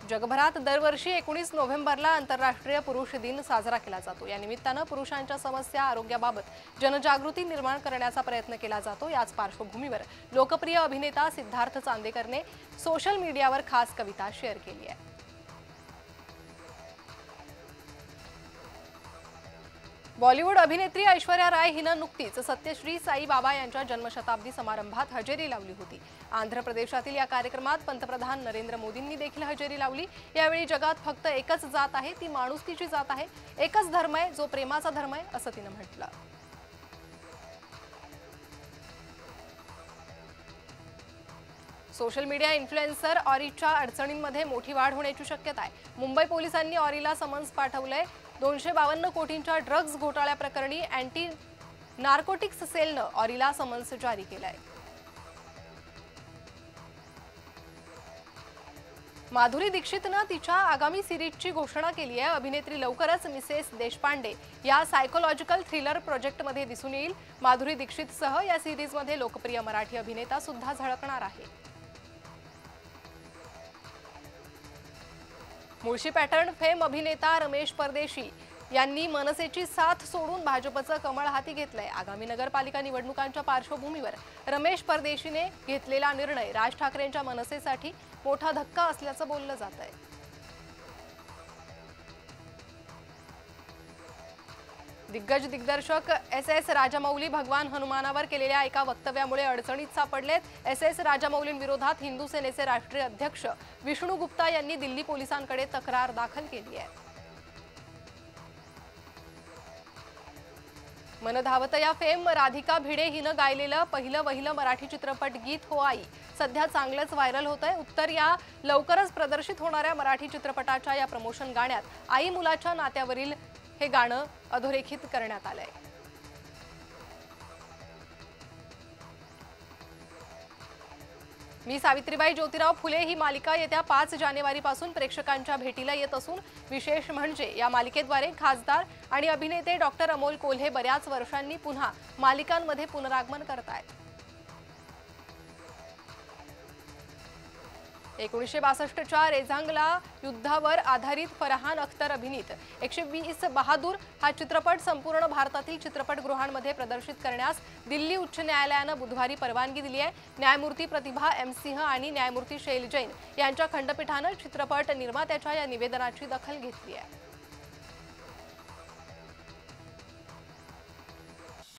जगभरात दरवर्षी 19 नोव्हेंबरला आंतरराष्ट्रीय पुरुष दिन साजरा केला जातो। या निमित्ताने पुरुषांच्या समस्या आरोग्याबाबत जनजागृती निर्माण करण्याचा प्रयत्न केला जातो। याच पार्श्वभूमीवर लोकप्रिय अभिनेता सिद्धार्थ चांदेकरने सोशल मीडियावर खास कविता शेअर केली आहे। बॉलिवूड अभिनेत्री ऐश्वर्या राय हिनं नुकतीच सत्यश्री साई बाबा यांच्या जन्मशताब्दी समारंभात हजेरी लावली होती। आंध्र प्रदेशातील या कार्यक्रमात पंतप्रधान नरेंद्र मोदींनी देखील हजेरी लावली। यावेळी जगात फक्त एकच जात आहे, ती माणुसकीची जात आहे, एकच धर्म आहे जो प्रेमाचा धर्म आहे, असं तिनं म्हटलं। सोशल मीडिया इन्फ्लुएन्सर ऑरीच्या अडचणींमध्ये मोठी वाढ होण्याची शक्यता आहे। मुंबई पोलिसांनी ऑरीला समन्स पाठवलंय। 252 कोटींच्या ड्रग्ज घोटाळ्याप्रकरणी अँटी नार्कोटिक्स सेलनं ऑरीला समन्स जारी केलंय। माधुरी दीक्षितनं तिच्या आगामी सिरीजची घोषणा केली आहे। अभिनेत्री लवकरच मिसेस देशपांडे या सायकोलॉजिकल थ्रिलर प्रोजेक्टमध्ये दिसून येईल। माधुरी दीक्षितसह या सिरीजमध्ये लोकप्रिय मराठी अभिनेता सुद्धा झळकणार आहे। मुळशी पॅटर्न फेम अभिनेता रमेश परदेशी यांनी मनसेची साथ सोडून भाजपचं कमळ हाती घेतलंय। आगामी नगरपालिका निवडणुकांच्या पार्श्वभूमीवर रमेश परदेशीने घेतलेला निर्णय राज ठाकरेंच्या मनसेसाठी मोठा धक्का असल्याचं बोललं जात आहे। दिग्गज दिग्दर्शक एस राजामौली भगवान हनुमानावर केलेल्या एका वक्तव्यामुळे अडचणीत सापडलेत। एस राजामौलींविरोधात हिंदू सेनेचे राष्ट्रीय अध्यक्ष विष्णू गुप्ता यांनी दिल्ली पोलिसांकडे तक्रार दाखल केली आहे। मन धावत या फेम राधिका भिडे हिनं गायलेलं पहिलं वहिलं मराठी चित्रपट गीत हो आई सध्या चांगलंच व्हायरल होतंय। उत्तर या लवकरच प्रदर्शित होणाऱ्या मराठी चित्रपटाच्या या प्रमोशन गाण्यात आई मुलाच्या नात्यावरील हे गाणं अधोरेखित करण्यात आलंय। मी सावित्रीबाई ज्योतिराव फुले ही मालिका येत्या 5 जानेवारीपासून प्रेक्षकांच्या भेटीला येत असून विशेष म्हणजे या मालिकेद्वारे खासदार आणि अभिनेते डॉक्टर अमोल कोल्हे बऱ्याच वर्षांनी पुन्हा मालिकांमध्ये पुनरागमन करतायत। 1962च्या रेझांगला युद्धावर आधारित फरहान अख्तर अभिनीत 120 बहादूर हा चित्रपट संपूर्ण भारतातील चित्रपटगृहांमध्ये प्रदर्शित करण्यास दिल्ली उच्च न्यायालयानं बुधवारी परवानगी दिली आहे। न्यायमूर्ती प्रतिभा एम सिंह आणि न्यायमूर्ती शैल जैन यांच्या खंडपीठानं चित्रपट निर्मात्याच्या या निवेदनाची दखल घेतली आहे।